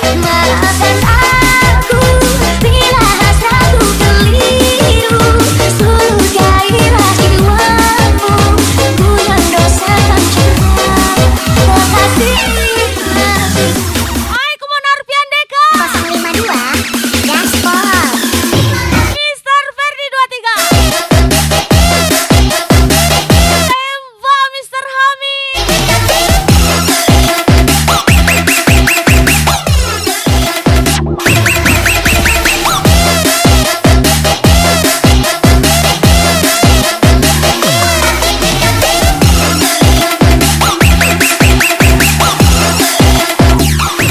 Maafkan aku bila hasratku keliru. Suluh gairah jiwamu, ku yang dosakan cinta. Kekasih Hai Komonar Piandeka 052 Gaspol. Mister Ferdi 23 Tembak Mister Hamid.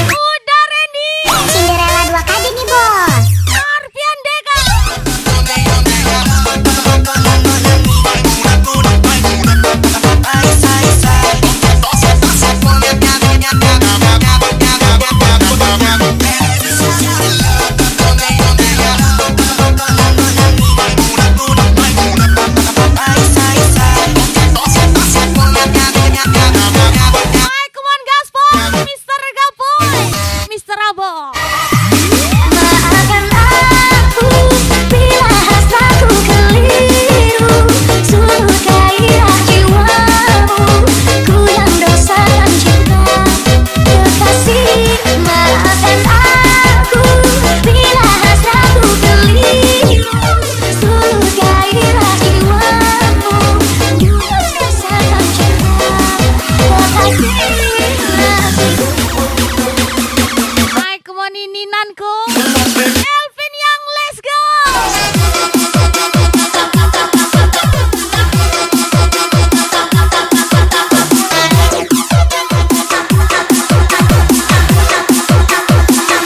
Udah Randy Cinderella 2 kali nih bos. Arpian Deka. Hai come on Gaspol Mister Gapoy Mister Abo. Maafkan aku bila hasratku keliru. Suluh gairah jiwamu, ku yang dosakan cinta. Kekasih maafkan aku bila hasratku keliru. Suluh gairah jiwamu, ku yang dosakan cinta. Kekasih Hai come on Ninanku Elvin yang let's go.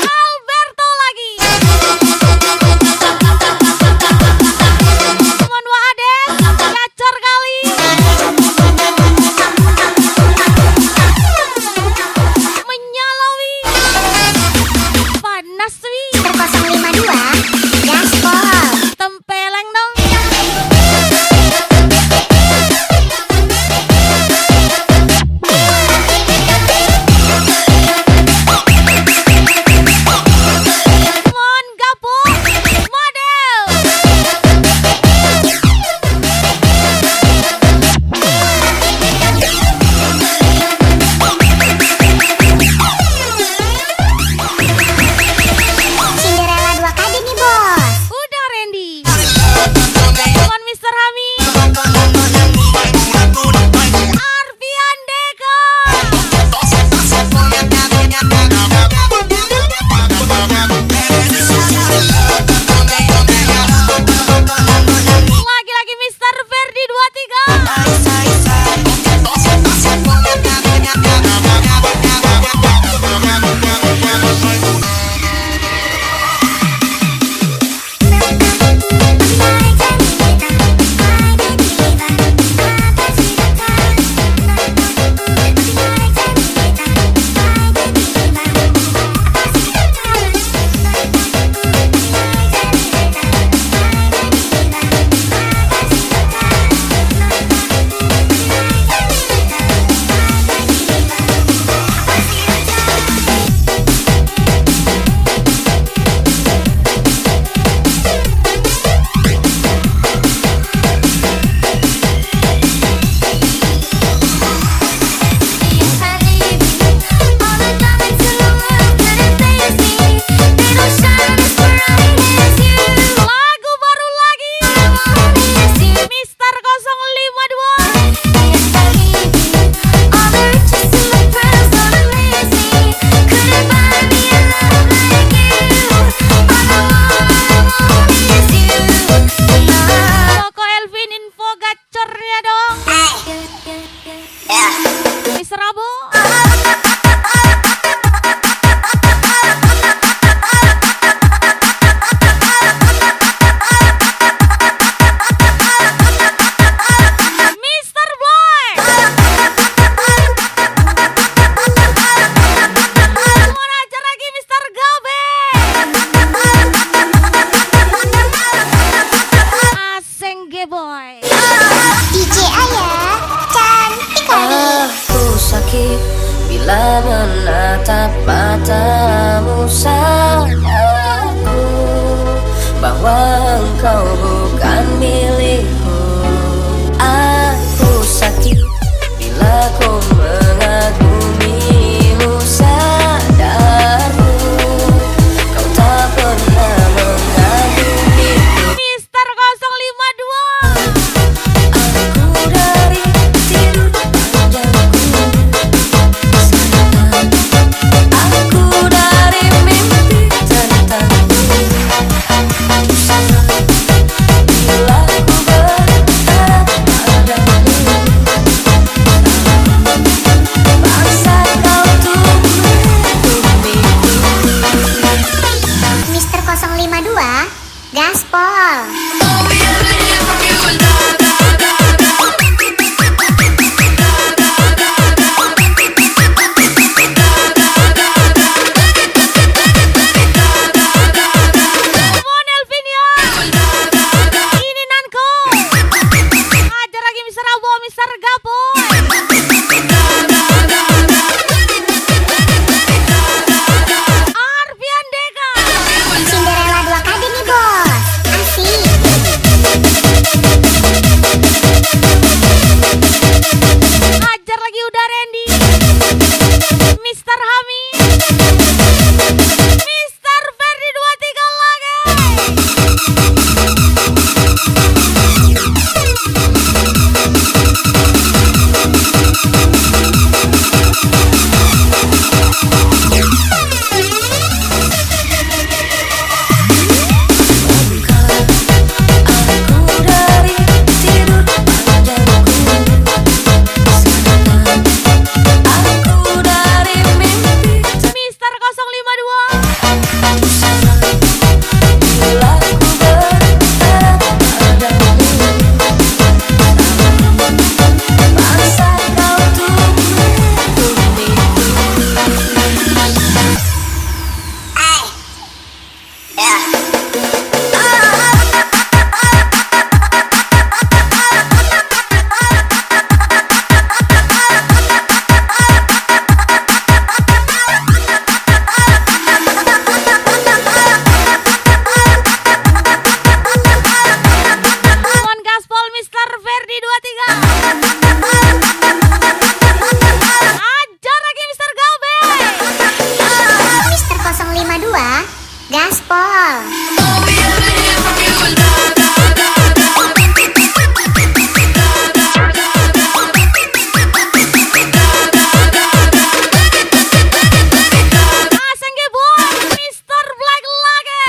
Alberto lagi. Come on Waades gacor kali. Menyalawi panas wi. kau bukan milikku. Aku sakit bila ku mengagumimu, sadarmu kau tak pernah mengagumiku. Mister 052. Aku dari tidur panjangku, aku dari mimpi tentangmu. Bila ku berharap padamu, paksa kau untuk mengagumiku. Mister 052 Gaspol. Come on Elvin ya. Ini Nanko. Ajar lagi Mister Abo, Mister Gaboy. Arfian Deka. Cinderella 2 kali nih bos. Asik. Ajar lagi udah Randy. Mister Hami. Mister Ferdi 23 lagi. Aku dari tidur panjangku, aku dari mimpi Mister 052. bila ku berharap padamu, paksa kau untuk mengagumiku. Come on Gaspol Mister Ferdi 23. Ajar lagi Mister Gabe. Mister 052 Gaspol. Asengge boy Mister Black lagi.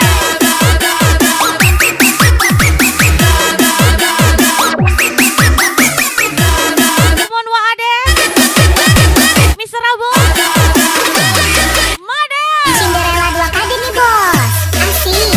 Come on Wade. Mister Abo. Made. Cinderella 2 kali nih bos. Asik.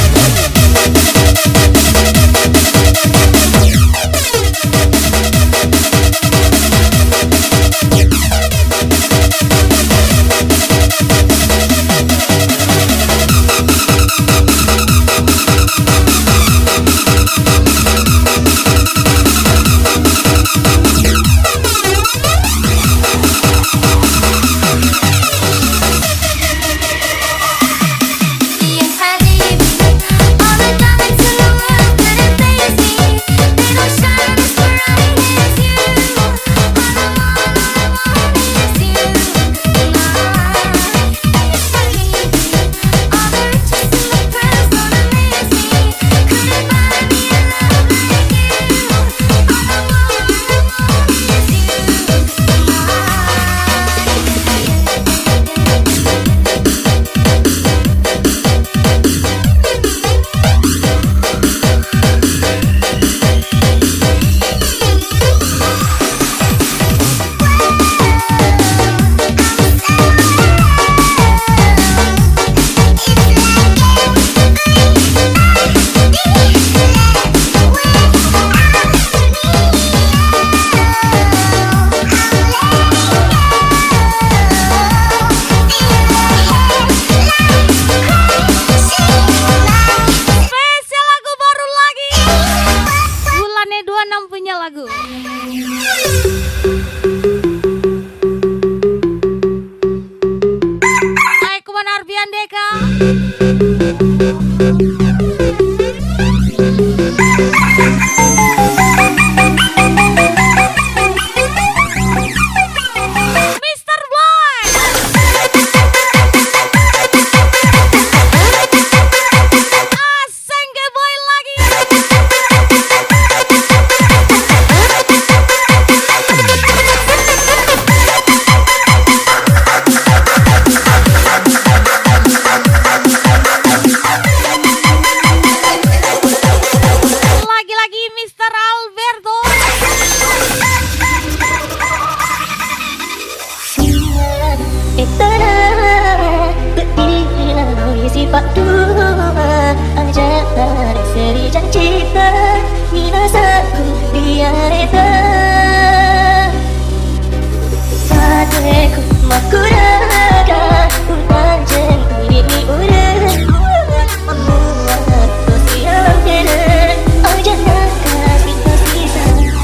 Ya habibi, all the diamonds in the world couldn't face me. They don't shine as bright as you. All I want is you. Ya habibi, all the riches and the pearls don't amaze me. Couldn't buy me a love like you. All I want is you. Spesial lagu baru lagi. Bulannya 26 punya lagu. Hai Kuman Arfian Deka. Pak dua ajaran seri janjita minasaku diareta Sateku makuraga utan jengkini urut Membuat sosial kena ajaran kasih sayang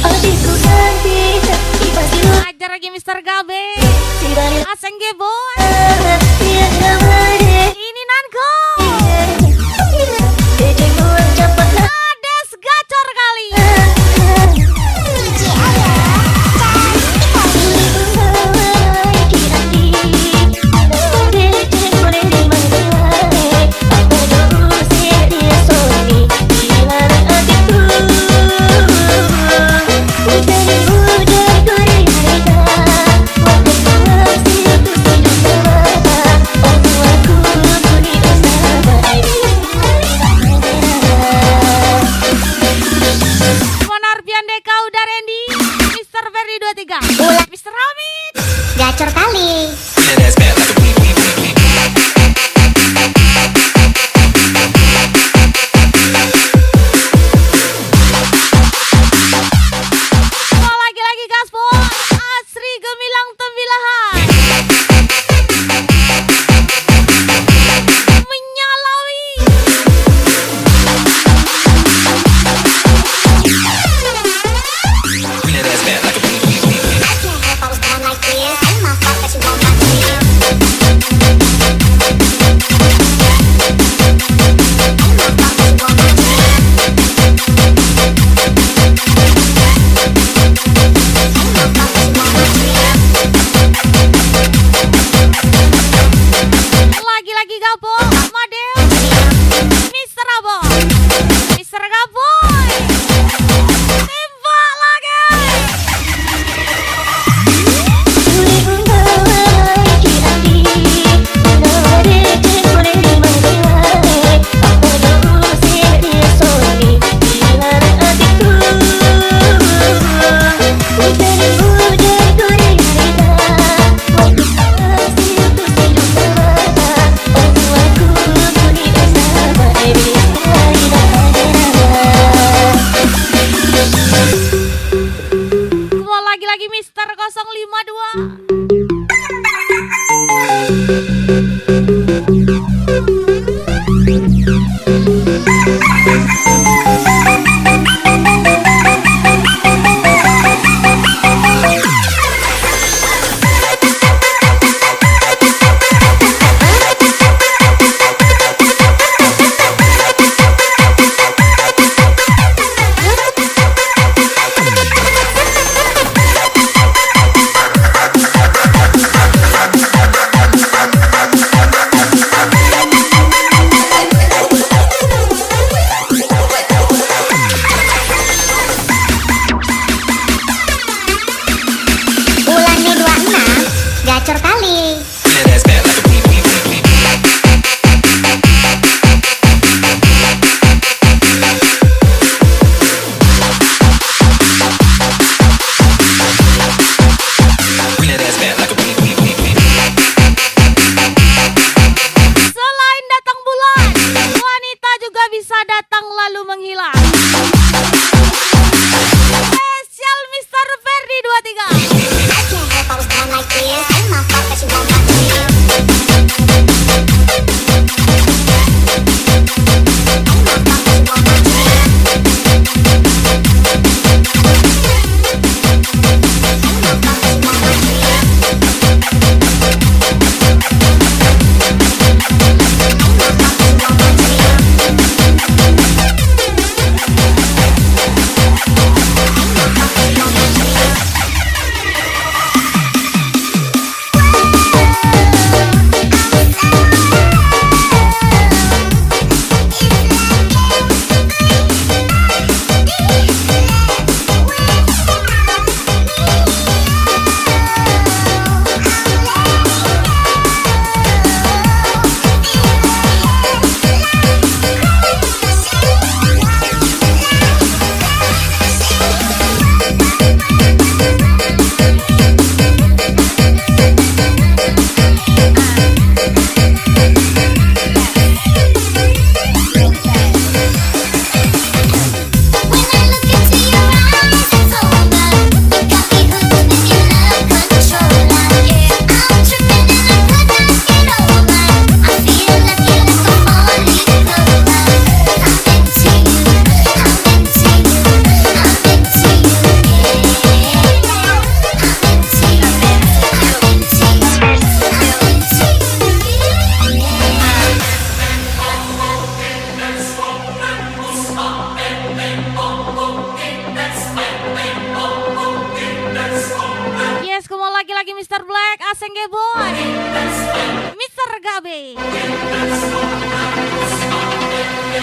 Adikku cantik pasti Ajar lagi Mr. Gabe. si balik Aseng ge boy. Tiada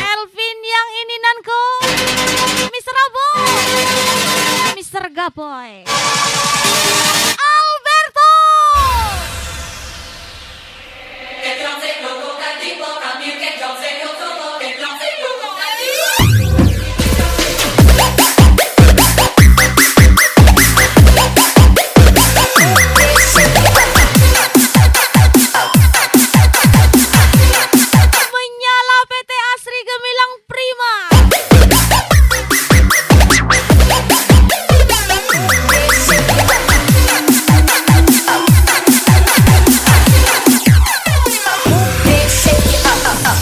Elvin yang ini nanko, Mr. Abo, Mr. Gaboy, Alberto. Menyala PT Asri Gemilang Prima.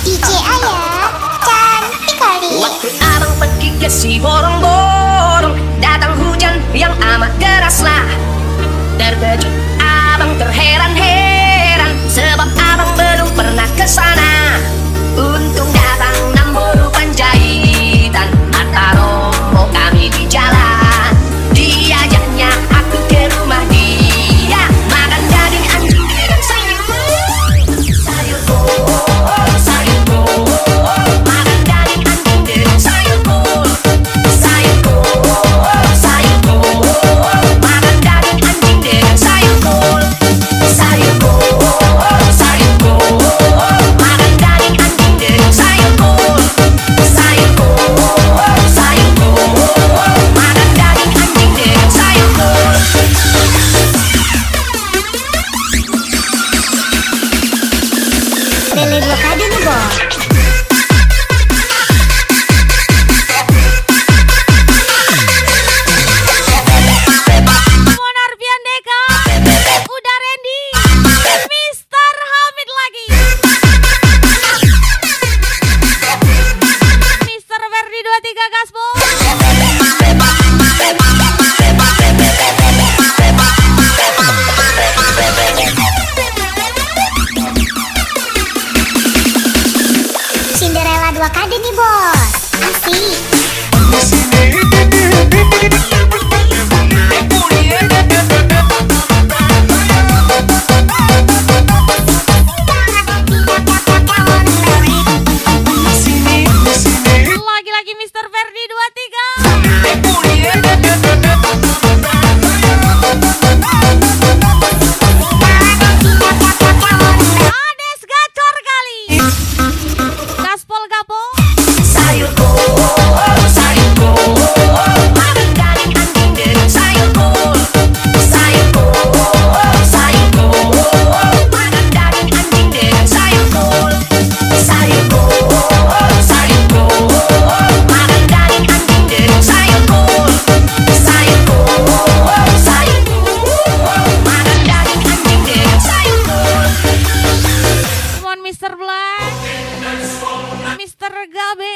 DJ Ayah, cantik kali. Waktu abang pergi ke si borong-borong, datang hujan yang amat deraslah. Terkejut abang terheran-heran, sebab abang belum pernah ke sana. Untung datang Namboru Panjaitan, mata romo kami di jalan. Diajaknya aku ke rumah dia, makan daging anjing dengan sayur. Sayur kol, sayur kol, makan daging anjing dengan sayur kol. Sayur kol, sayur kol, makan daging anjing dengan sayur kol. Sayur kol, sayur kol, makan daging anjing dengan sayur kol. Sayur kol, sayur kol, makan daging anjing dengan sayur kol. Lele blokade nih bos. Monar Biandeka, udah Randy, Mr. Hamid lagi, Mr. Verdi 23 Gaspo. Cinderella 2 kali nih bos. Asik. Lagi-lagi Mr. Verdi 23. Ades gacor kali. Gaspol Gapo. Sayur kol, sayur kol, makan daging anjing dengan sayur kol. Sayur kol, sayur kol, makan daging anjing dengan sayur kol. Sayur kol, sayur kol, makan daging anjing dengan sayur kol. Sayur kol, sayur kol, makan daging anjing dengan sayur kol. Come on Mr. Black, Mr. Gabe.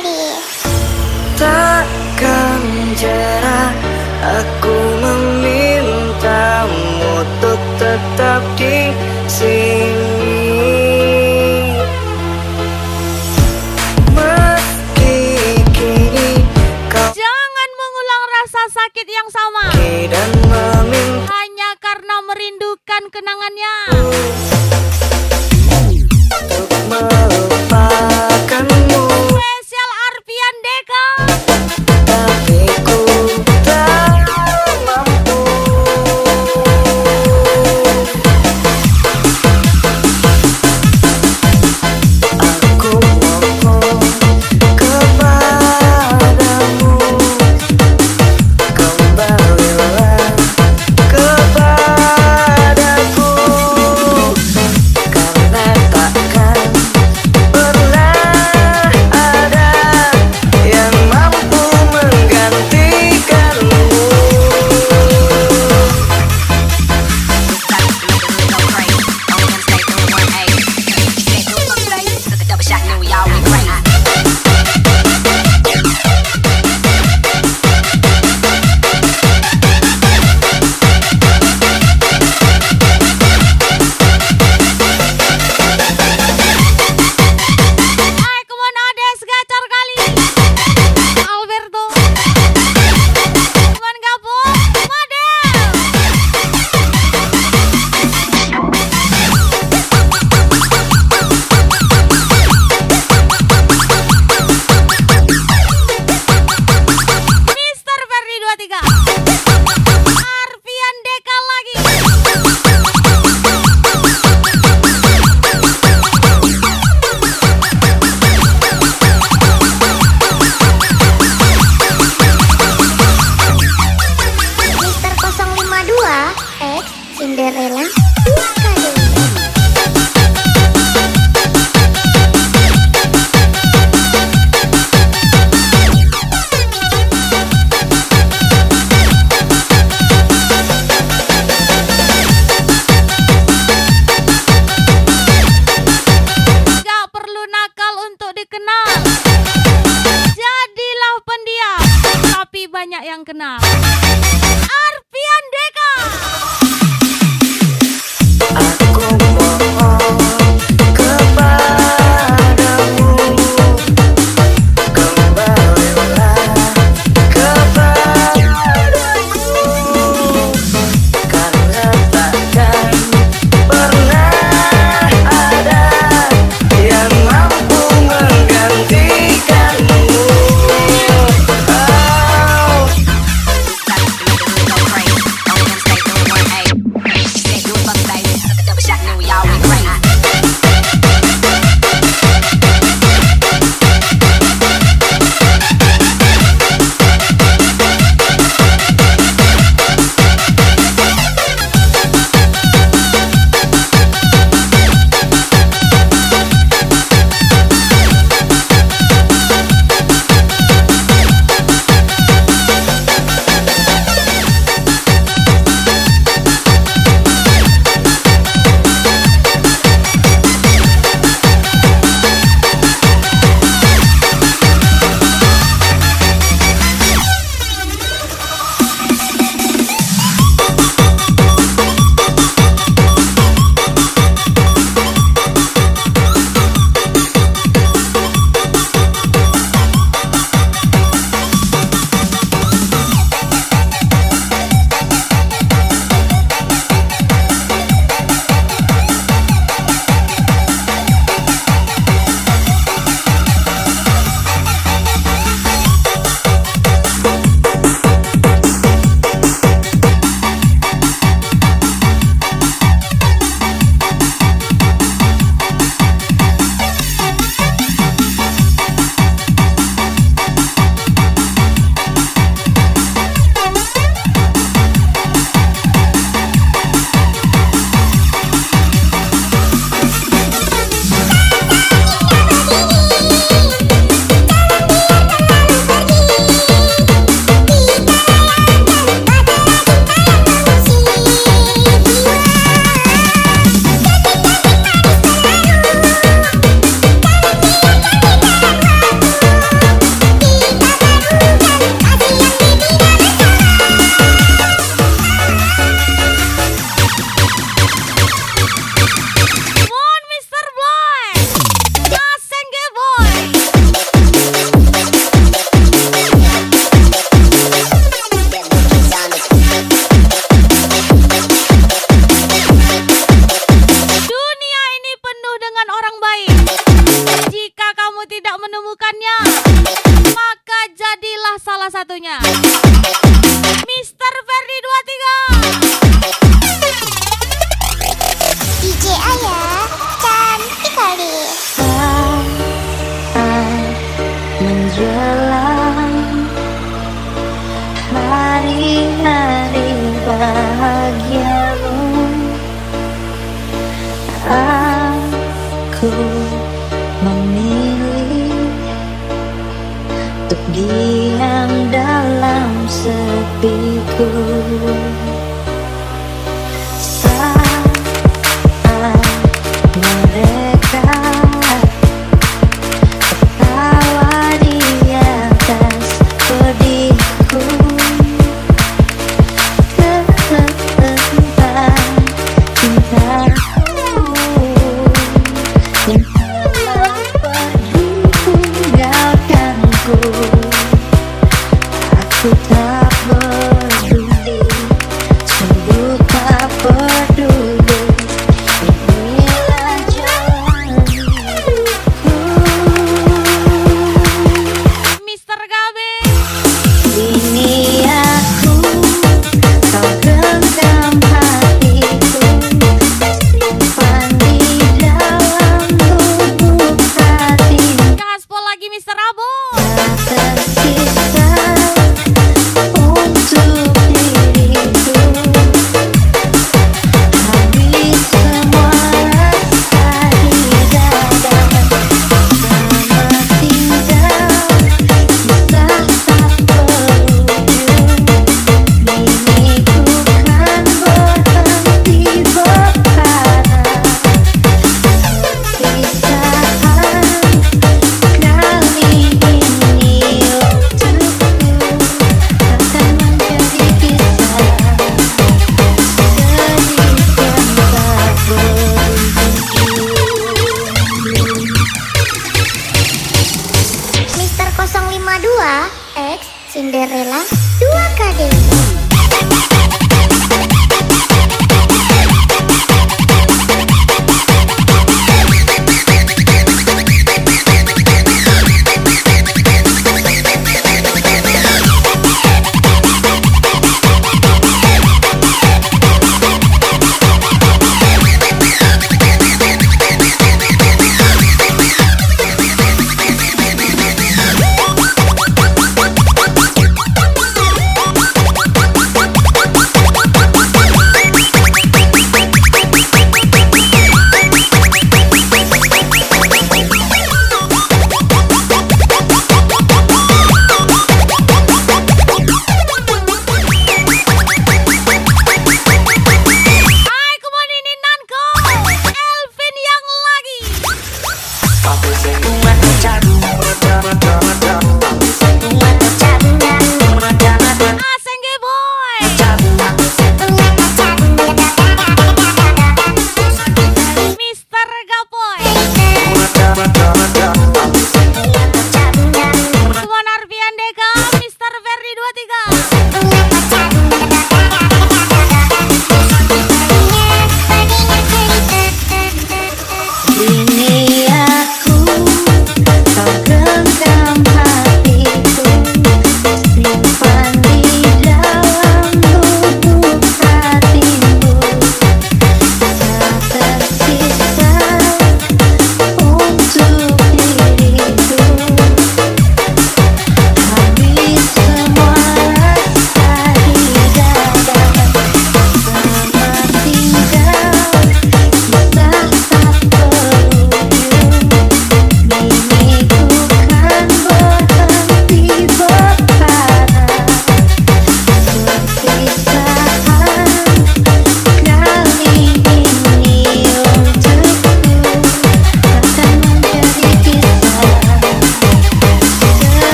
gadis. Takkan jera aku memintamu untuk tetap di sini. Meski kini kau Jangan mengulang rasa sakit yang sama pergi dan meminta hanya karena merindukan kenangannya. untuk melupakanmu, Spesial Arfian Deka. tapi ku tak mampu. Aku mohon kepadamu, kembalilah kepadaku, karena takkan pernah ada yang mampu menggantikanmu. Hai, come on Ades, gacor kali. Alberto. Cuman gabung, model. Mister Ferdi 23. Arfian Deka lagi. Mister 052 X Cinderella 2 kali. Gak perlu nakal untuk dikenal. Jadilah pendiam, tapi banyak yang kenal. Arfian Deka. Aku mohon kepadamu, kembalilah kepadaku, karena takkan pernah ada yang mampu menggantikanmu. Oh. satunya. Mister Ferdi 23. DJ Ayah cantik kali. Saat menjelang hari-hari bahagiamu, aku memilih untuk diam dalam sepiku. Saat mereka tertawa di atas pedihku tentang cintaku yang telah pergi tinggalkanku. Aku tak peduli, sungguh tak peduli. Inilah jalan hidupku. Mister Gabe. Ini aku, kau genggam hatiku, simpan di dalam lubuk hati. Gaspol lagi Mister Abo. Tak tersisa untuk diriku, habis semua rasa di dada. Selamat tinggal, kisah tak berujung. Kini ku kan berhenti berharap perpisahan kali ini untukku akan menjadi kisah sedih yang tak berujung. Mister 052 X Cinderella 2KD.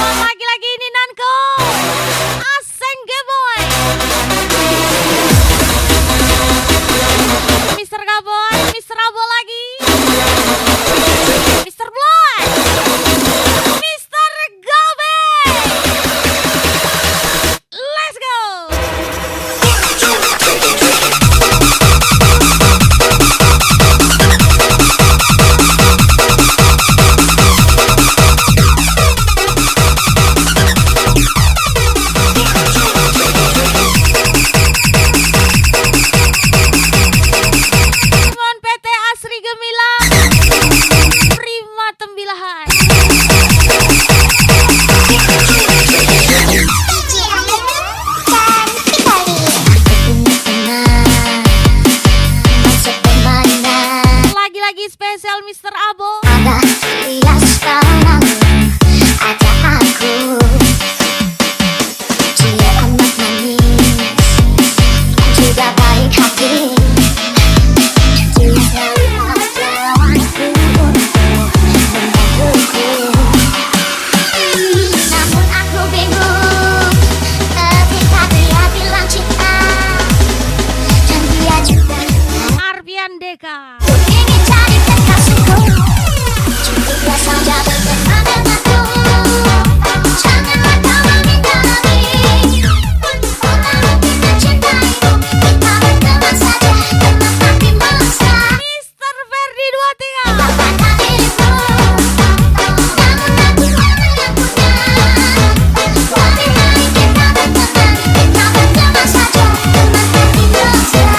Lagi-lagi ini Nanko Aseng Geboy Mr. Gaboy, Mr. Abo lagi Mr. Blood Mr. Gabe Let's go. Mohon PT Asri Gemilang Prima Tembilahan Lagi-lagi spesial Mr. Abo Ada dia sekarang ajak aku. Dia amat manis, juga baik hati. Dia selalu ada waktu untuk membantuku. Namun aku bingung ketika dia bilang cinta, dan dia juga Arbian Deka ingin jadi kekasihku. Cukuplah saja berteman denganku. Janganlah kau meminta lagi. Orang kita cintaimu, kita berteman saja, teman tapi mesra. Mr. Ferdi 23 Pada dirimu, namun aku mana yang punya. Lebih baik kita berteman, kita berteman saja, teman tapi mesra.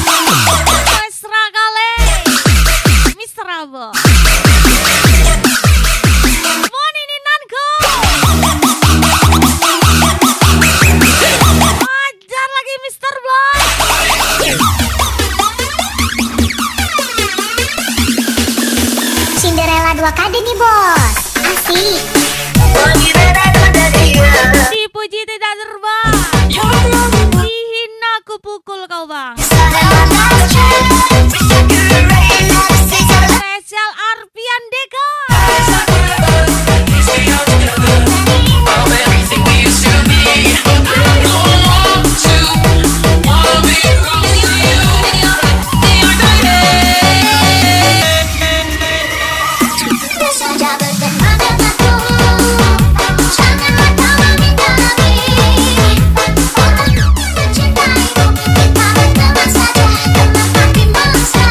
Mesra kali Mr. Abo Mohon ini Nanko Ajar lagi Mr. Blood Cinderella 2 kali nih bos. Asik. Dipuji tidak terbang Dihina ku pukul kau bang Spesial Arpian Deka Saja berteman denganku. Janganlah kau meminta lagi. Orang kita cintaimu, kita berteman saja, teman tapi mesra.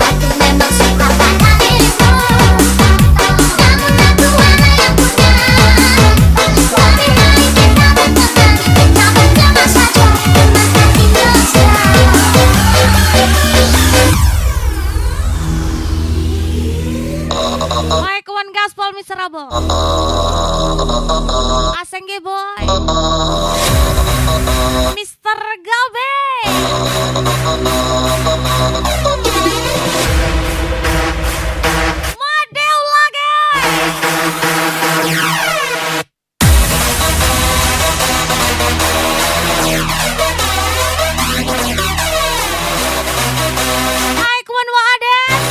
Aku memang suka pada dirimu, namun aku mana yang punya. Lebih baik kita berteman, kita berteman saja, teman tapi mesra. Baik kawan gaspol Mr. Abo Aseng Geboy Mr. Gabe Madeu lagi Hai kawan Waades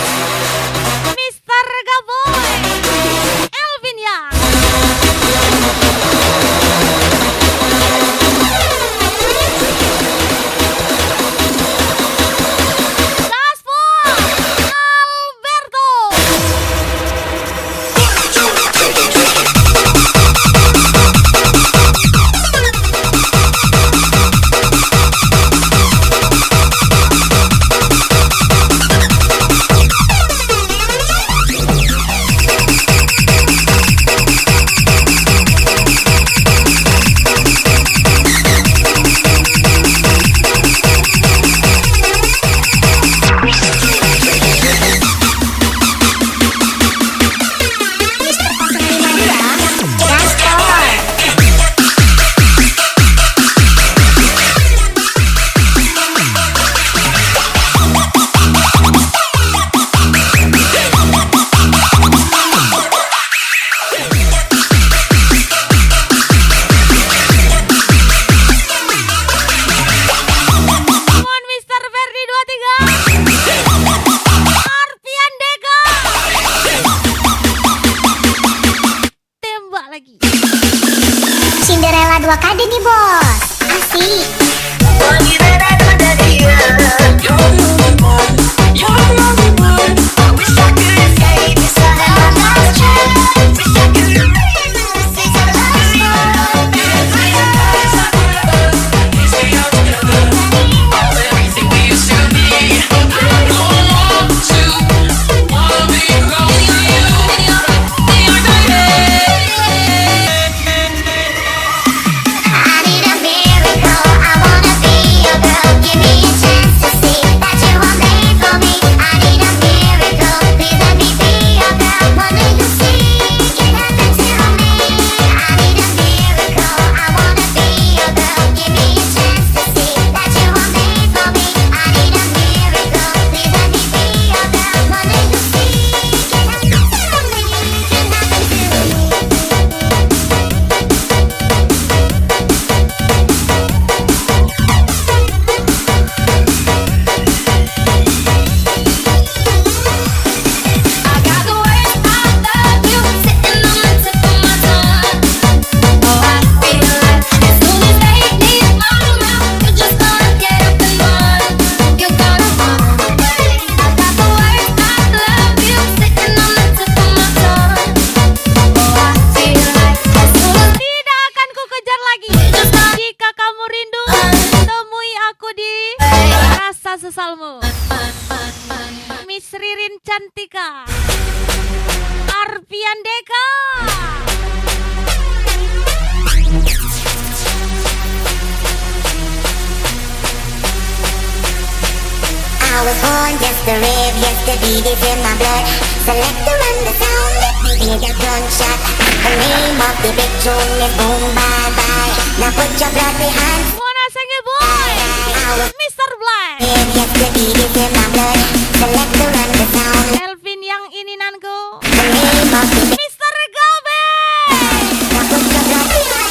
Mr. Gaboy Elvin Yang cinta sesalmu. Miss Ririn Cantika, Arfian Deka. I was born just to live, yes the beat is in my blood. Select to run the sound, let me hear your gunshot. The name of the big tune is boom bye bye. Now put your blood behind. Mona Senge Boy, Mr. Black, Yes the beat is in my blood. Select to run the sound. Elvin yang ini nanku, The name of the big Mr. Gabe. now put your blood behind.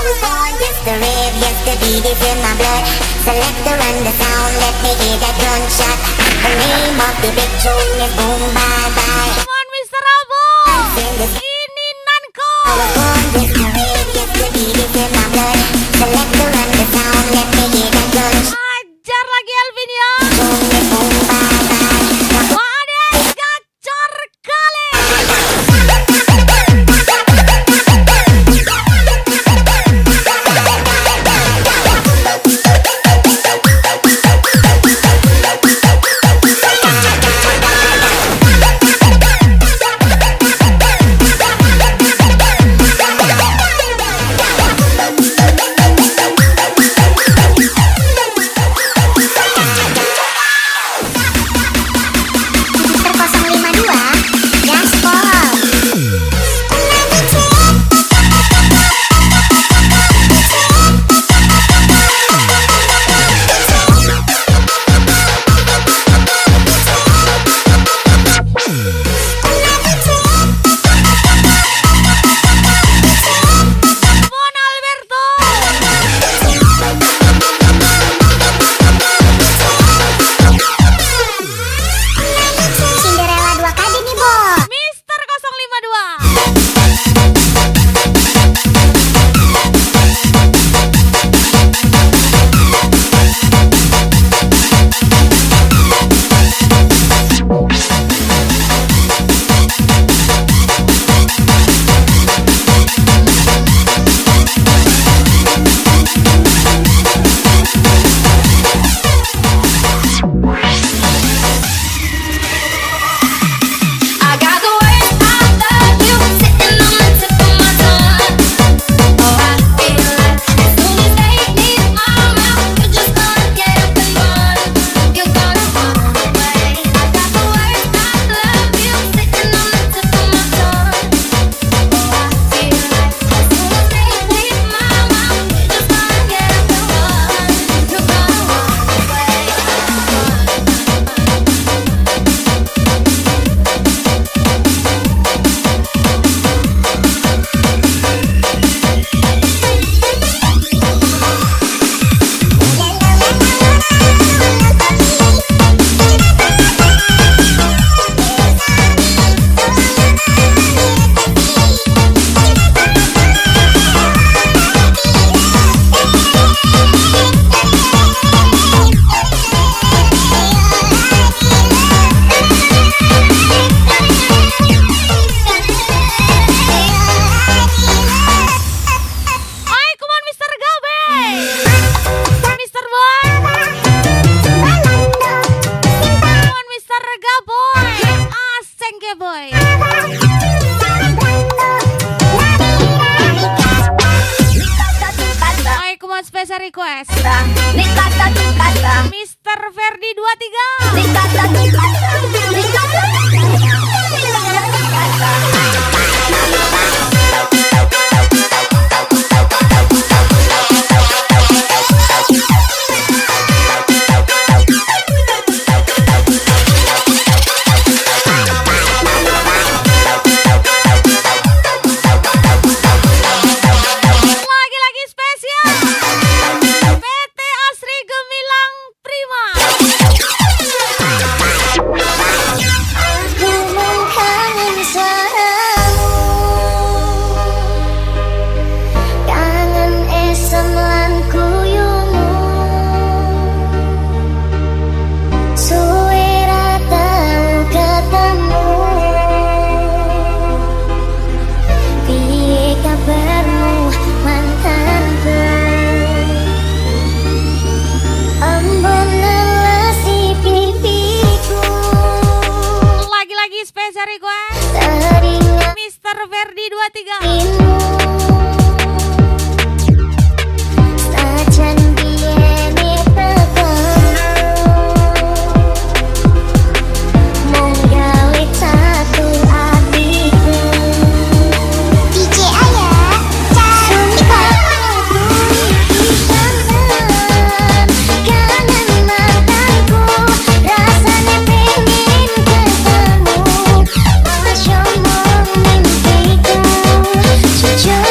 was born just to live, yes, the beat is in my blood. Selector and the sound, let me hear that gunshot. The name of the big tune is boom, bye, bye. Come on, Mr. Abo. In the Ini Nanko. I was born just to live, yes, the beat is in my blood. Selector and the sound, let me hear that gunshot. Ajar lagi Alvin ya. Tune is boom, bye, bye. Wades gacor kali. Bon Alberto. Cinderella 2 kali nih, Bo. Mister 052. I got the words I love you sitting on the tip of my tongue. Oh, I feel like as soon as they leave my mouth, you're just gonna get up and run. You're gonna run away. I got the words I love you sitting on the tip of my tongue. Oh, I feel like as soon as they leave my mouth, you're just gonna get up and run. You're gonna run away. Hai, come on Mr. Gabe. Mr. Boy. Come on Mr. Gaboy. Aseng ke boy. Hai, come on special request. Mr. Ferdi 23. Lagi-lagi spesial. PT Asri Gemilang Prima. Aku mengkangen suaramu, kangen esem lan kuyumu, suwe ra tau ketemu. Piye kabarmu mantanku? Ambon nelasi pipiku, Lagi-lagi spesial request. teringat Mr. Ferdi 23. rindu. Sajan biyene tetemu, mung gawe satu hatiku. DJ Ayah, cantik kangen mantanku, rasanya pengen ketemu. Masya Allah mimpiku, jujur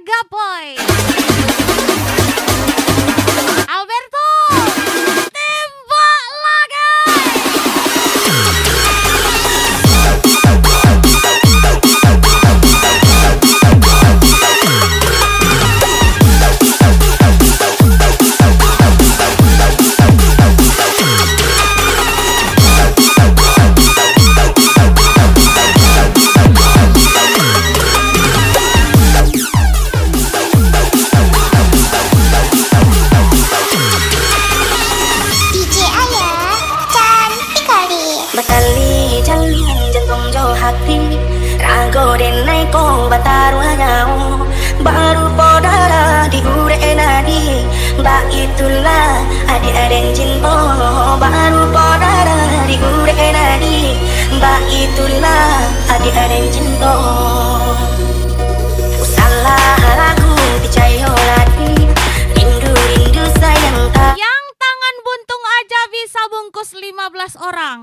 Gapoy. Alberto, tembak lagi. DJ Aya cantik kali. Batali jalin jantung jauh hati Rago denai ko bataru nyau Baru podara di ure nadi Ba itulah adik-adik cinta Baru podara di ure nadi Ba itulah adik-adik cinta Salah lagu dicayo lagi Rindu-rindu sayang tak Yang tangan buntung aja bisa bungkus 15 orang.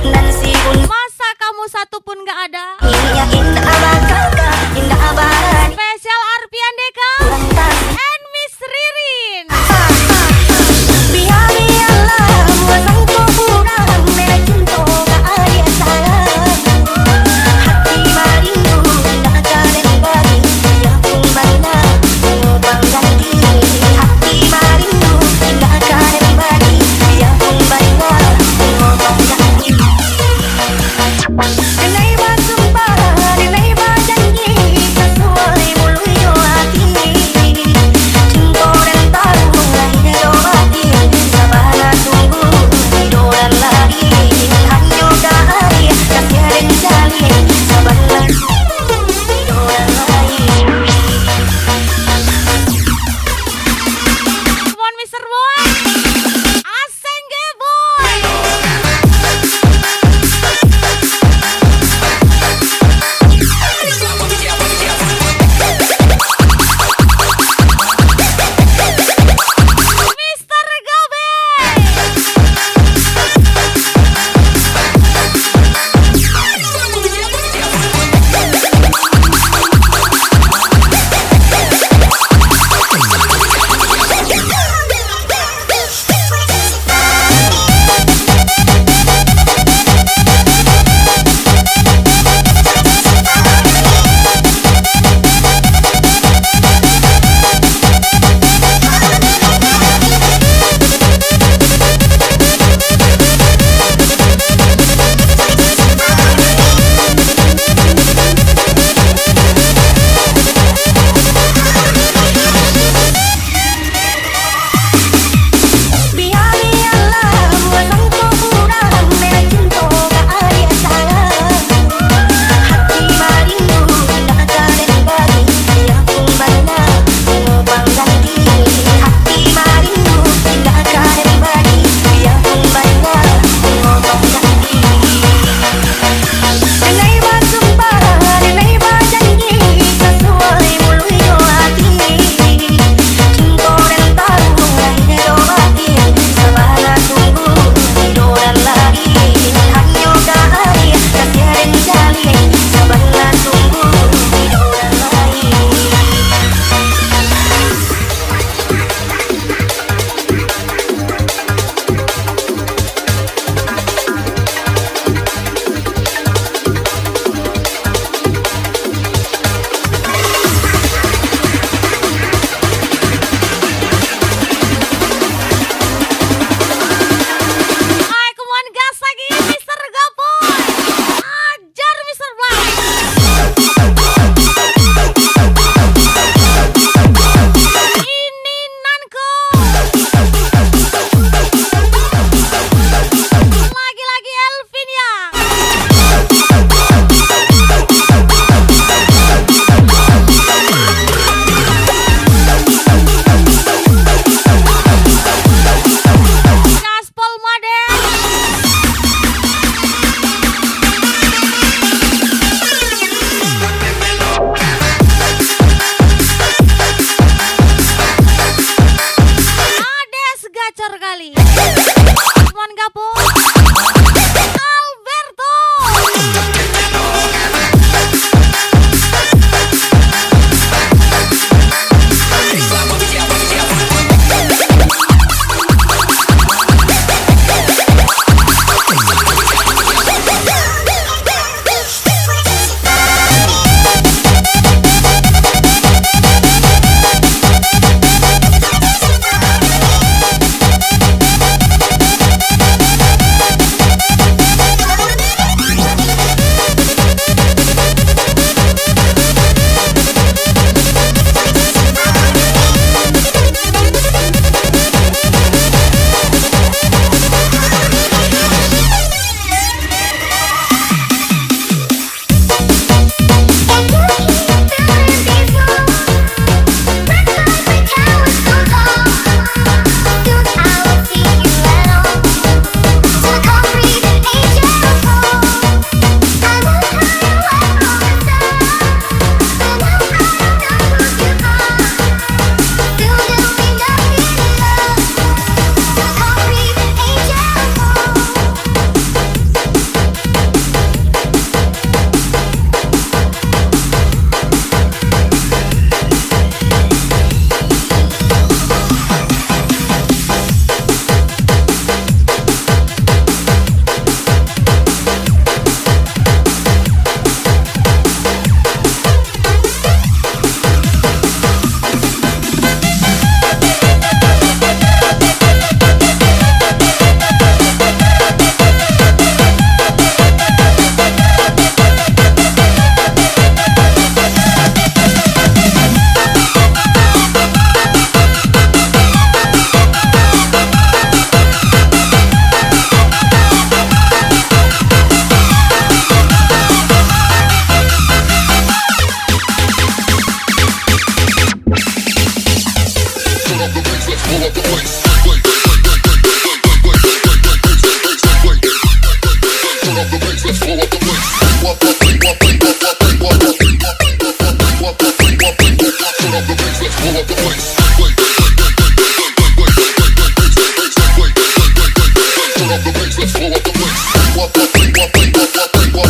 Nansi pun Masa kamu satu pun gak ada? Iya indah abang indah abang Spesial Arpian Deka Lantas and Miss Ririn. biarlah buatan ko kurang Mereka cinta gak ada sayang Hati marindu indah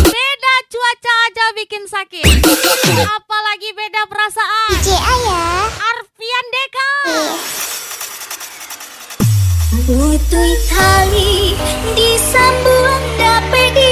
Beda cuaca aja bikin sakit, apalagi beda perasaan. DJ Ayah. Arfian Deka. Butuh tali disambung dapet di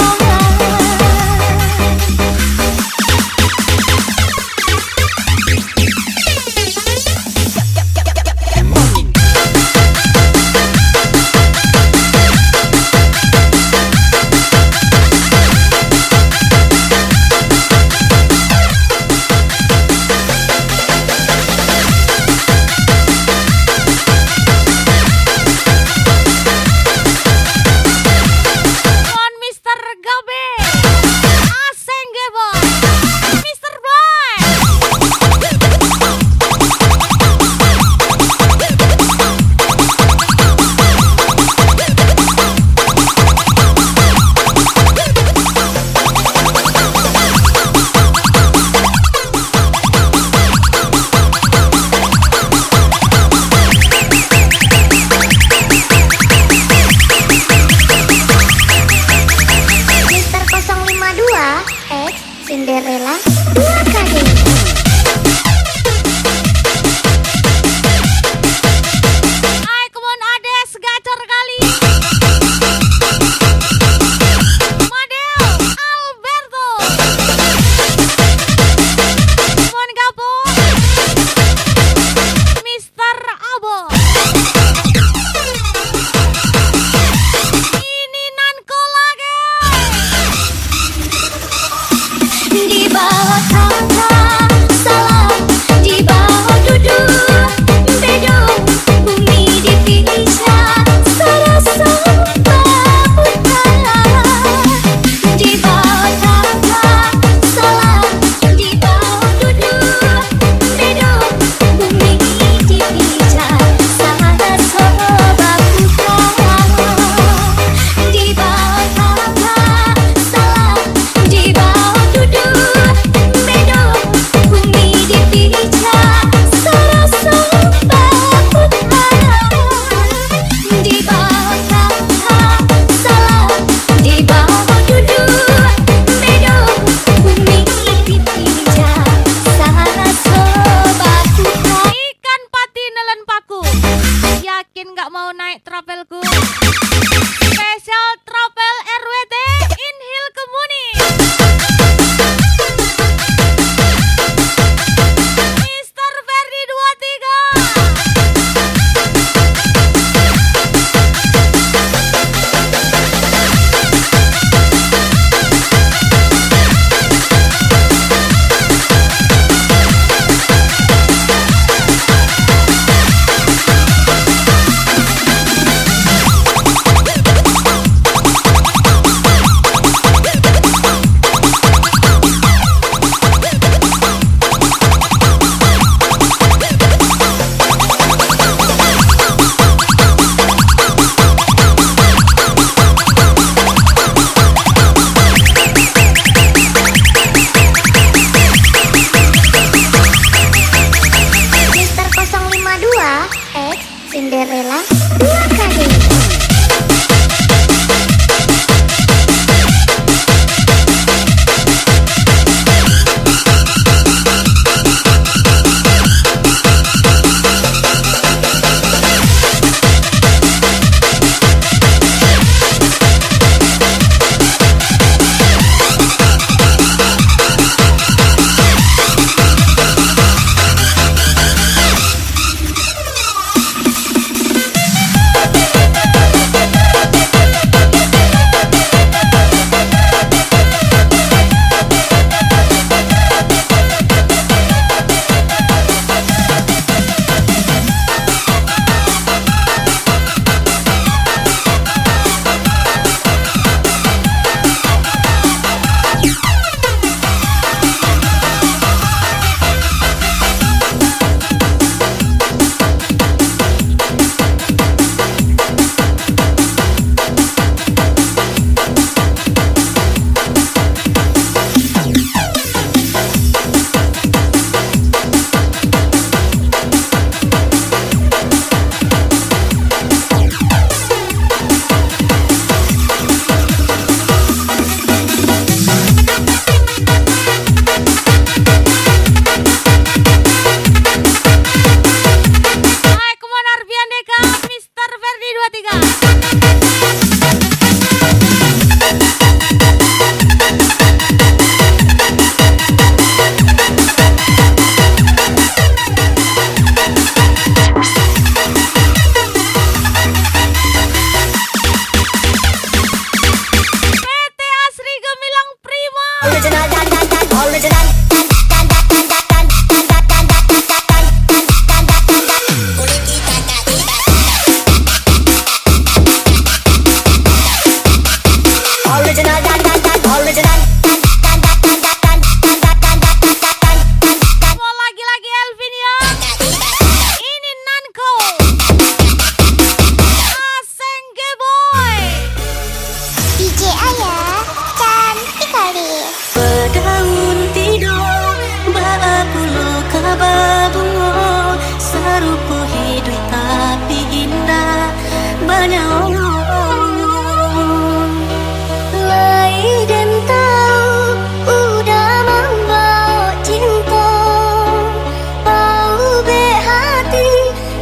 Kon Mr. Gabe. Aseng Gebo. Mr. Boy. Mister 052 X Cinderella 2 kali. Ay, kebun ades gacor kali. Madeo Alberto. Kebun gabung. Mr. Abo. Ini Nanko lagi. di bawah tangga salam di bawah duduk bedung bumi dipisah serasa berputar di bawah tangga salam di bawah duduk bedung bumi dipisah serasa berputar di bawah tangga salam di bawah duduk bedung bumi dipisah serasa berputar di bawah tangga salam di bawah duduk bedung bumi dipisah serasa berputar. Ikan pati nelen paku. Yakin gak mau naik trapelku? Spesial trapel RWT Inhil Kemuni. Mr. Ferdi 2 X Cinderella 2 kali.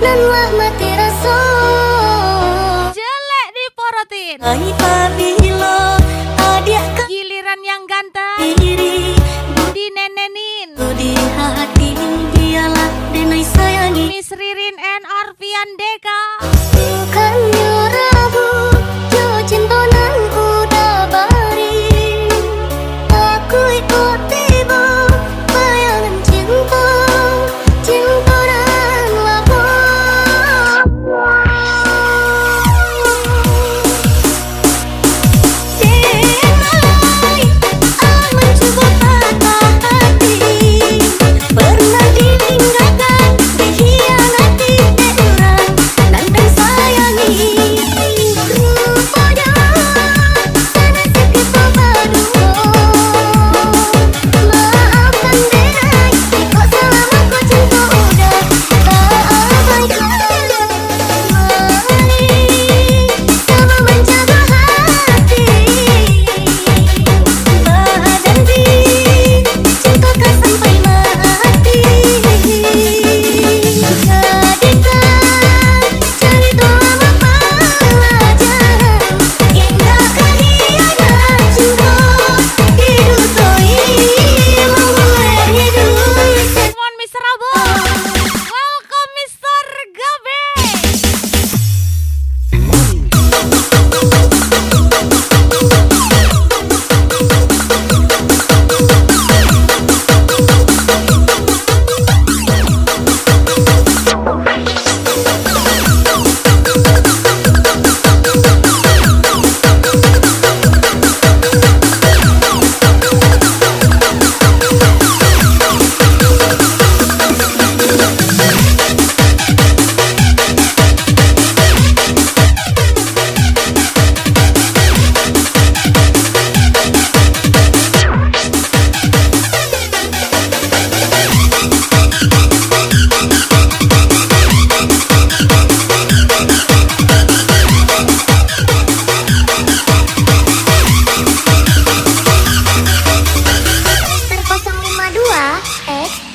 nan wak mati rasa. Jelek diporotin. Ai pabilo adik Giliran yang ganteng kiri dinenenin. di hati dialah denai sayangi. Miss Ririn and Arfian Deka. Bukan ragu jo cinta nan udah bari. Aku ikut tiba bayangan cinta, cinta dan lapor. Denai aku mencoba patah hati. Pernah ditinggalkan, dikhianati orang dan sayangi. Rupanya sana sikit padu. Maafkan denai, kok selama kau cinta udah abaikan. Mari sama menjaga hati. Berhenti, cintakan sampai mati. Jadikan cerita lama pelajaran. Indah kehilangan cinta hidup toi memulai hidup. Come on Mr. Abu. Welcome Mr. Gabe.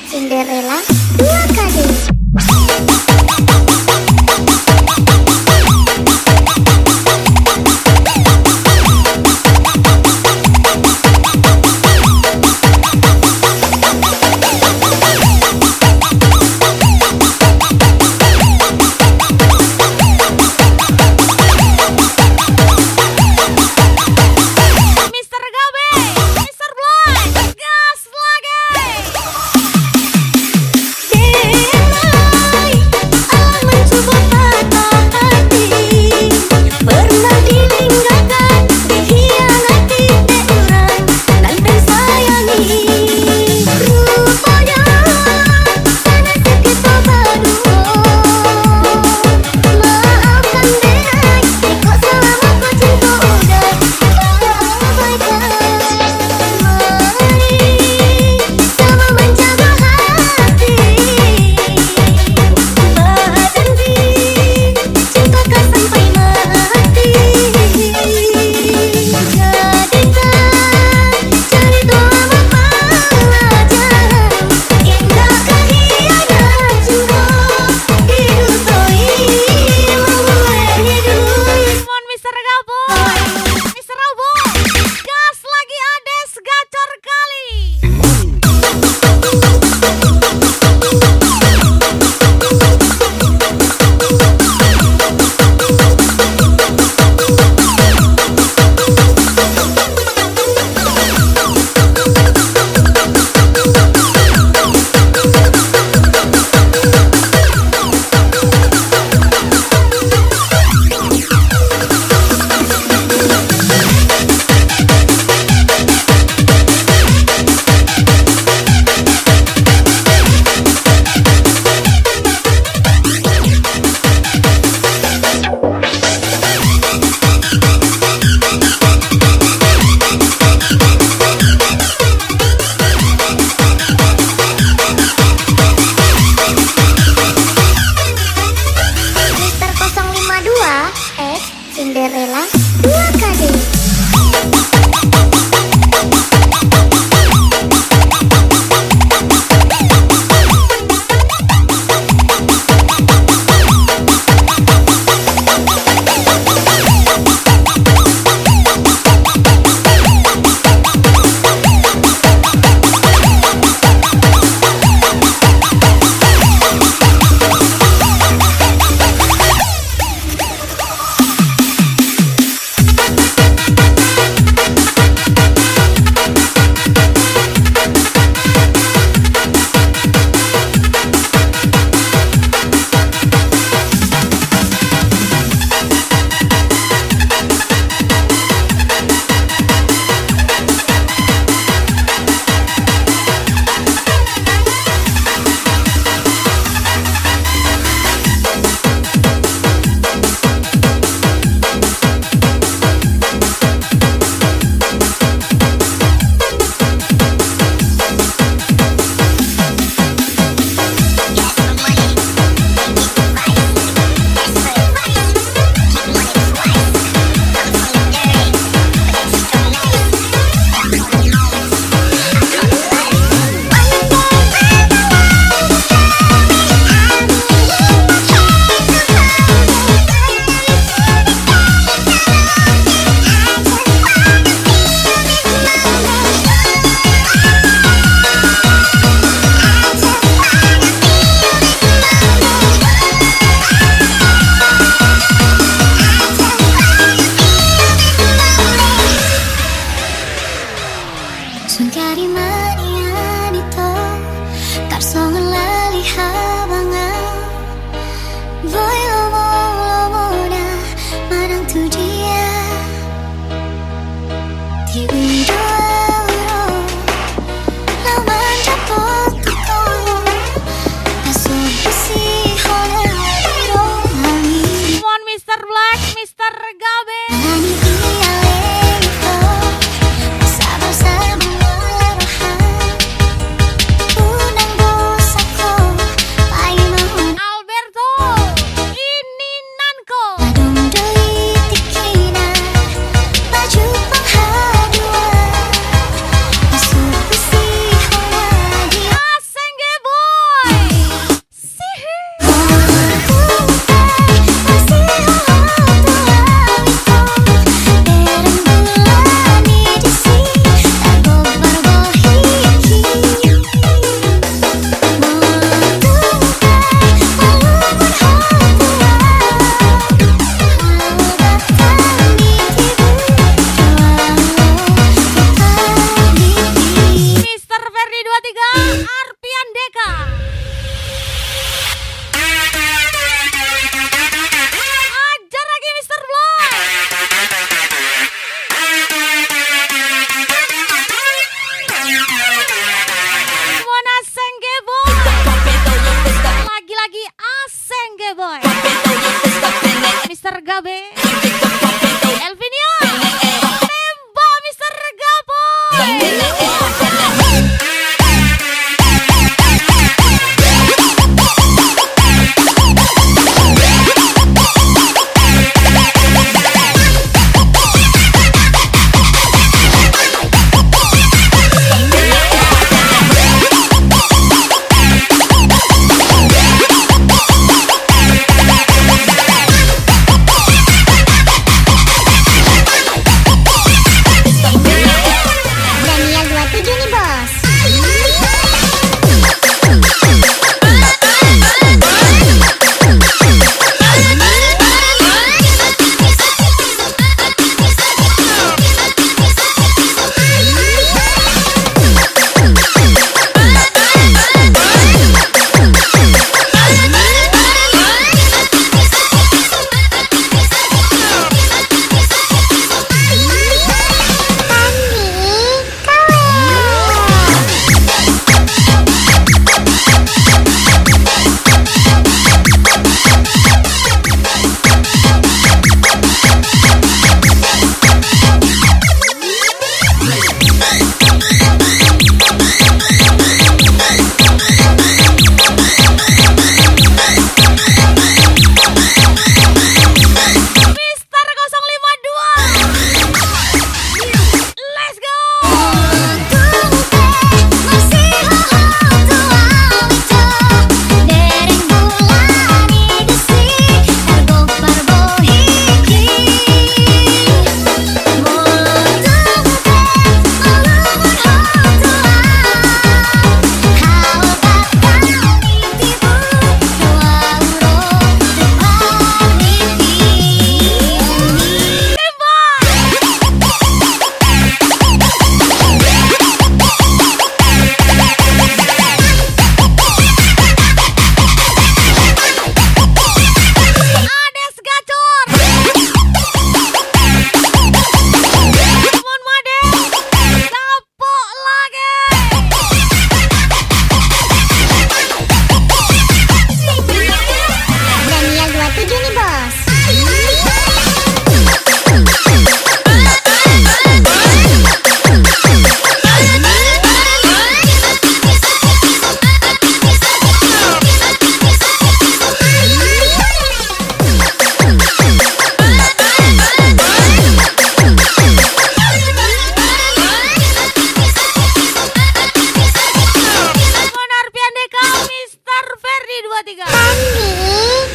Cinderella 2 kali. Mr. Gabe. Mr. Blind. Gas lagi. Denai Tarsongan lali habangan Voi lobo na Marang tu dia Tiwi doa Lau menjapot tuto Tasuk besi hola Diro Nani Come on Mr. Black, Mr. Gabe. Nani iya leito Sabar-sabar marahan Unang dosaku Pai mahun Alberto, ini Nanko. Adong doi tikina Baju penghaduan Masuk besi hola dia Asenge boy. Sihi. Masih hola tua itu Dereng bulani desi Tago barbohiki Mr. Ferdi 23, Arpian Deka. Ajar lagi Mr. Black. Come on Asenge boy. Lagi-lagi Asenge boy. Mr. Gabe. Elvinio. Tembak Mr. Gaboy. Daniel 27 nih bos Mister 052. Let's go. Masih hola tua itu Dereng bulani desi Tago barbohiki Ades gacor. Come on Made. Kapok lagi. Daniel 27 nih bos Come on Arpian Deka, Mr. Ferdi 23.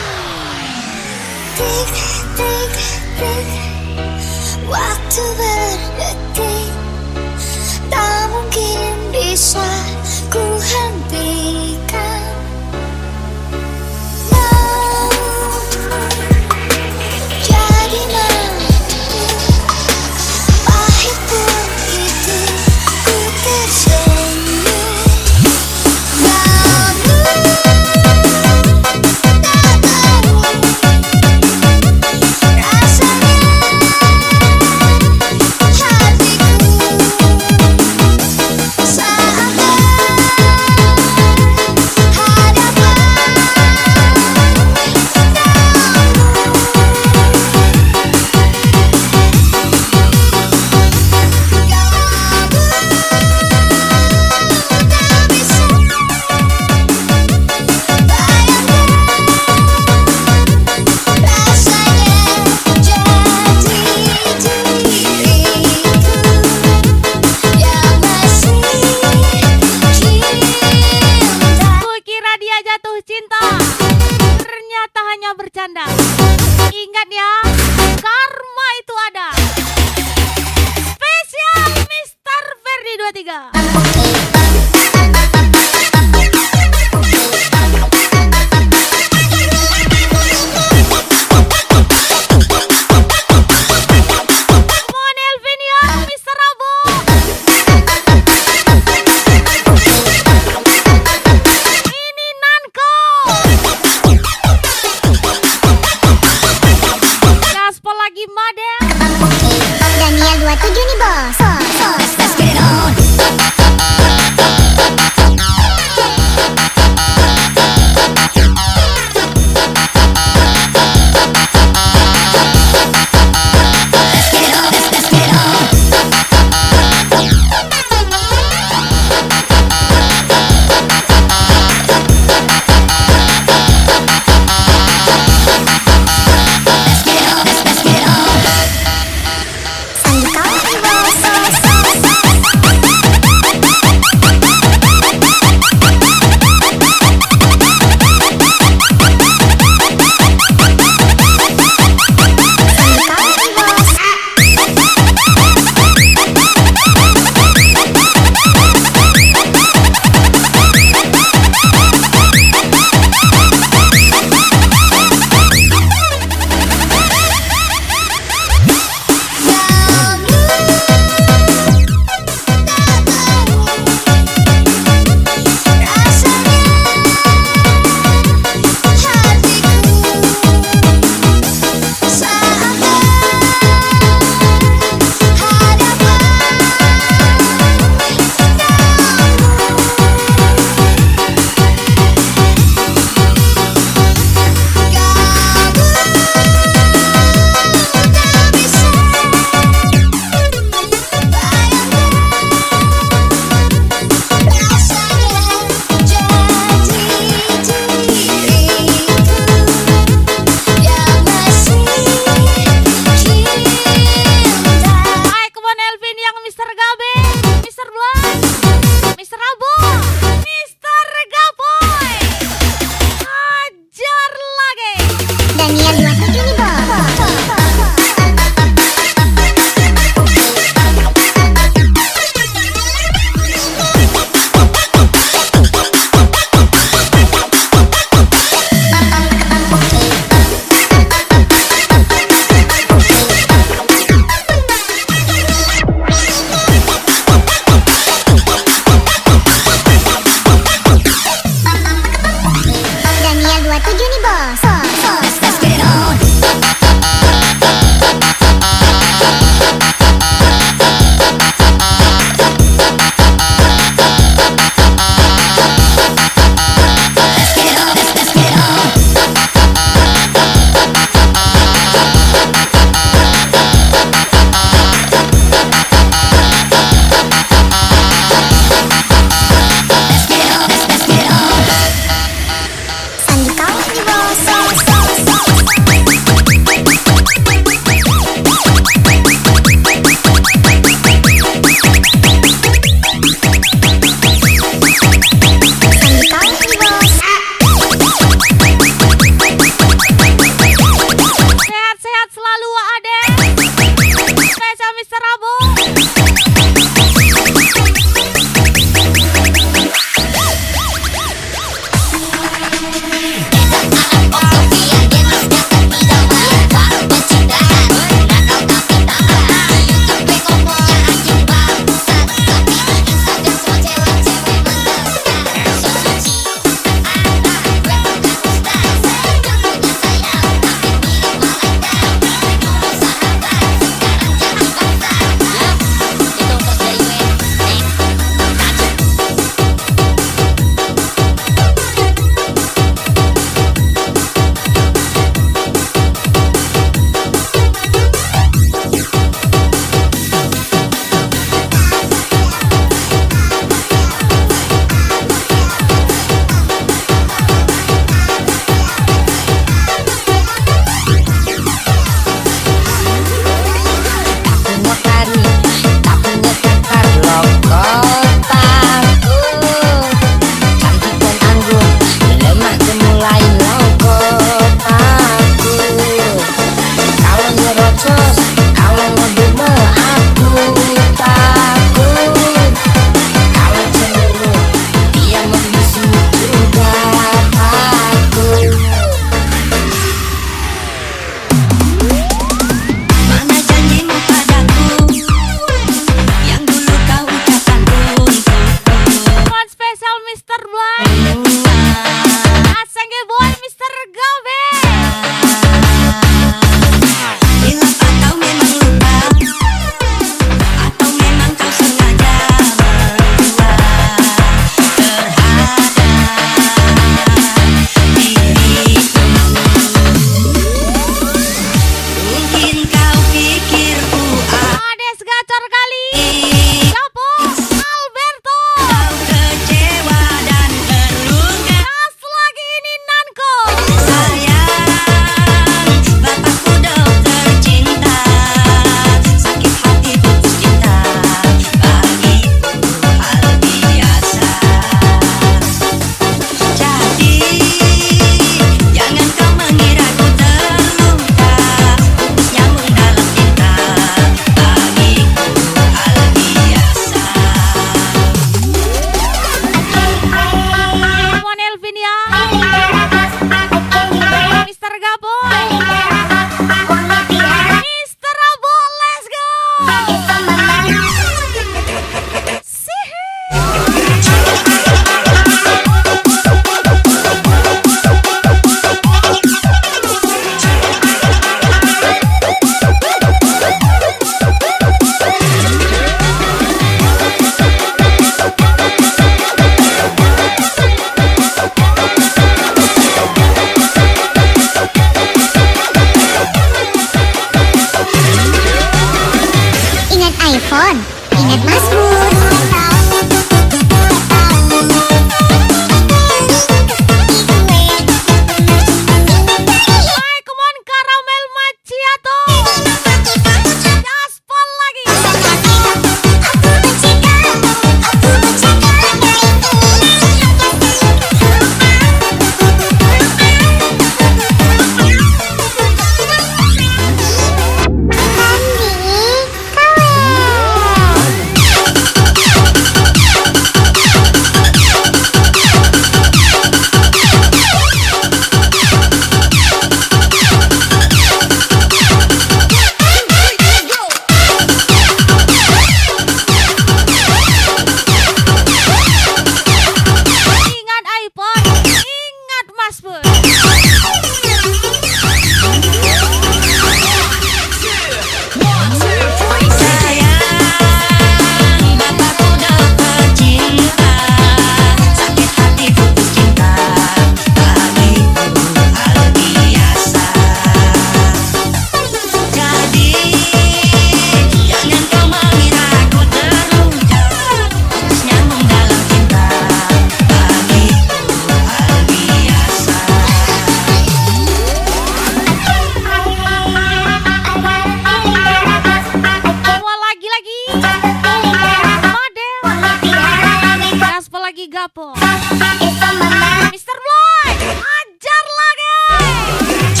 Gapo. It's on my mind. Mr. Bloy, ajar lagi.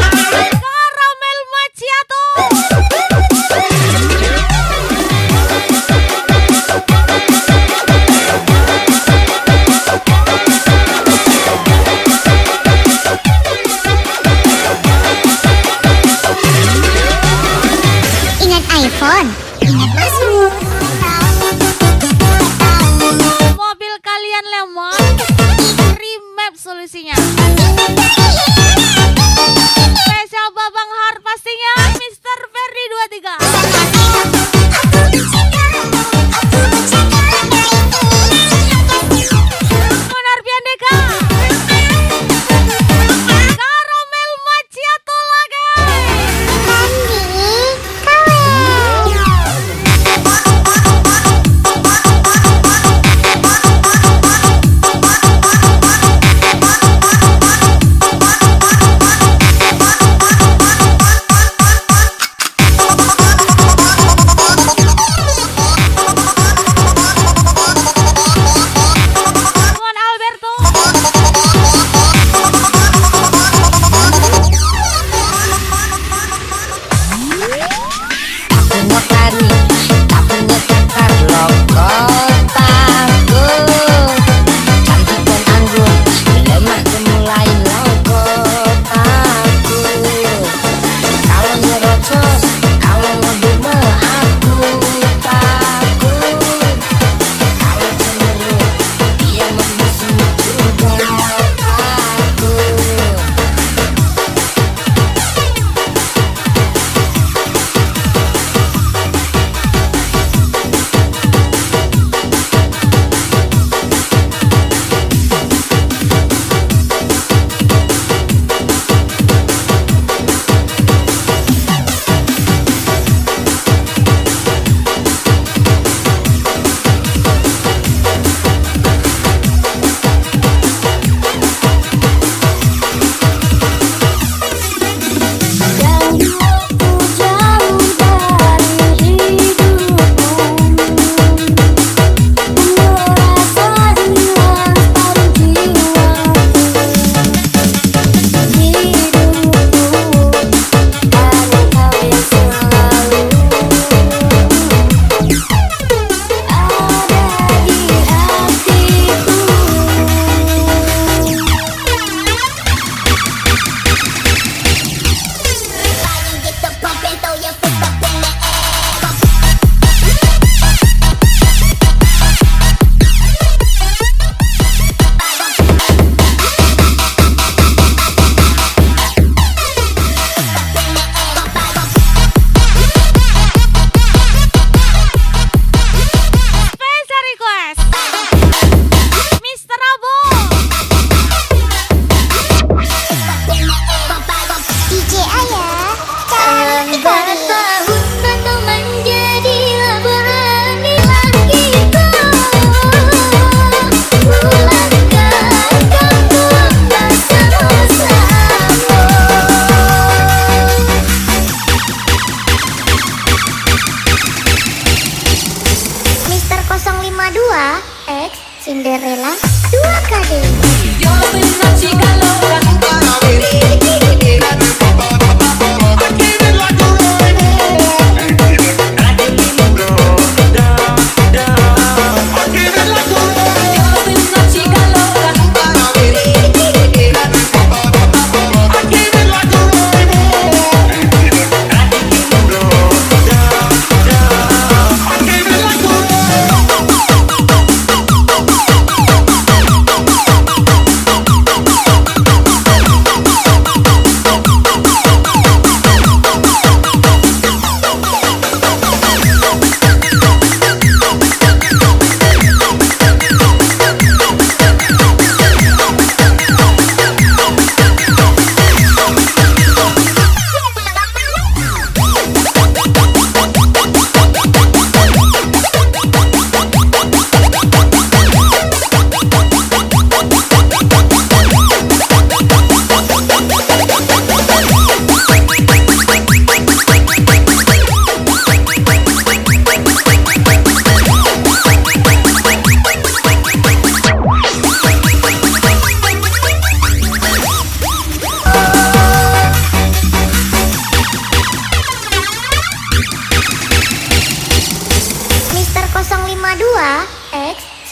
Caramel macchiato. Ingat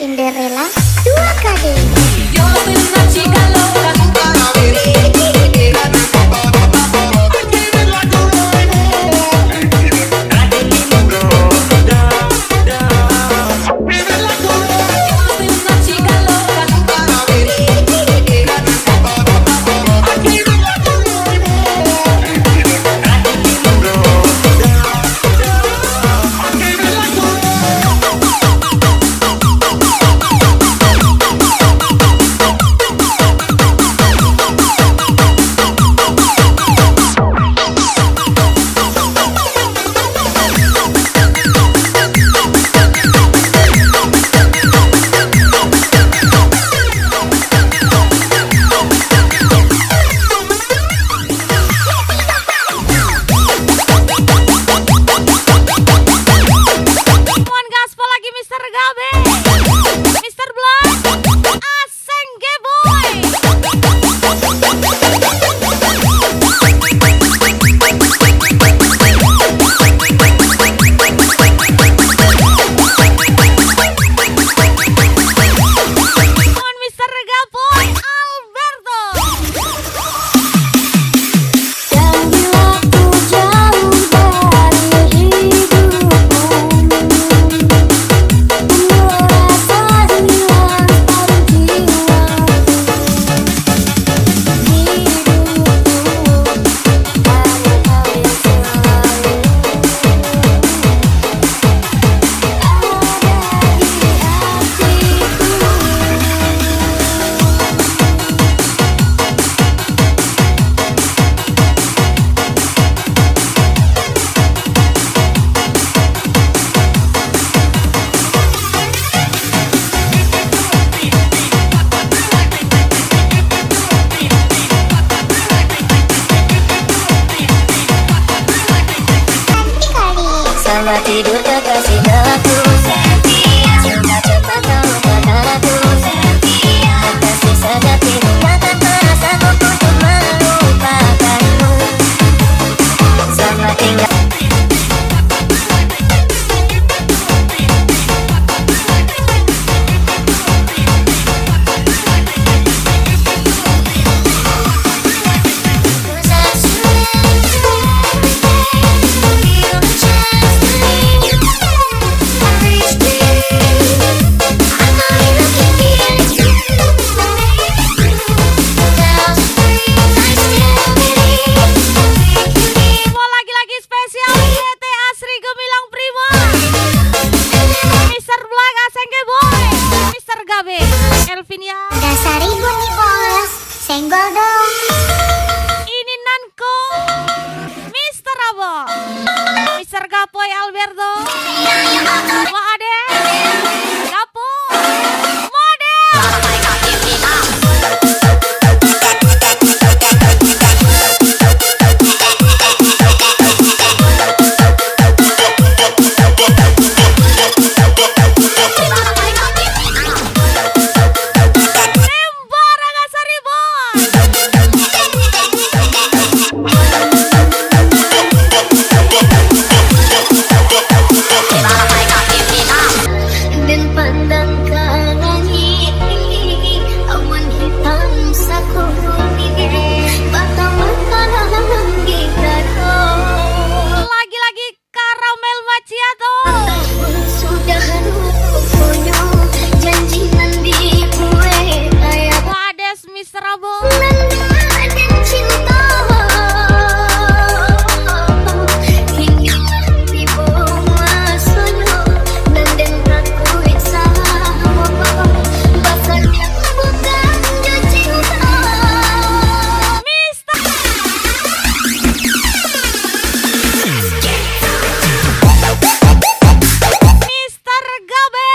Cinderella dua kali. Yo soy una chica loca. Soy una chica loca. Mohon gaspol lagi Mr. Gabe, Mr. Black, Aseng Boy. Mohon Mr. Gaboy, Alberto. Dan bila ku jauh dari hidupmu, merasa hilang paruh jiwaku. Hidupku hari-hari selalu ada di hatiku. Selamat tidur kekasih daku. Sudah cepat kau kataku. Kekasih sejati, takkan pernah sanggup untuk melupakanmu. Selamat tinggal. Mau lagi-lagi spesial YT Asri Gemilang Prima, Mr. Black, Aseng Boy, Mr. Gabe, Elvinia. Dasar ibu nih bos, senggol dong. Ini Nanko, Mr. Abo, Mr. Gapoy Alberto, Wah Ade, Gapo, model. Tembara Gasari Boy. Dan pandang ke langit, awan hitam sakuni, mata-mata langit darah. Lagi-lagi karamel macchiato. Sudah rupanya janji nanti gue kayak Wades Mr. Abo. nanda dan cinta. Hingga tiba masanya nandan aku sama bahkan yang bukan cinta. Mr. Mr. Gabe.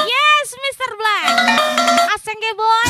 Yes, Mr. Black. Aseng Boy.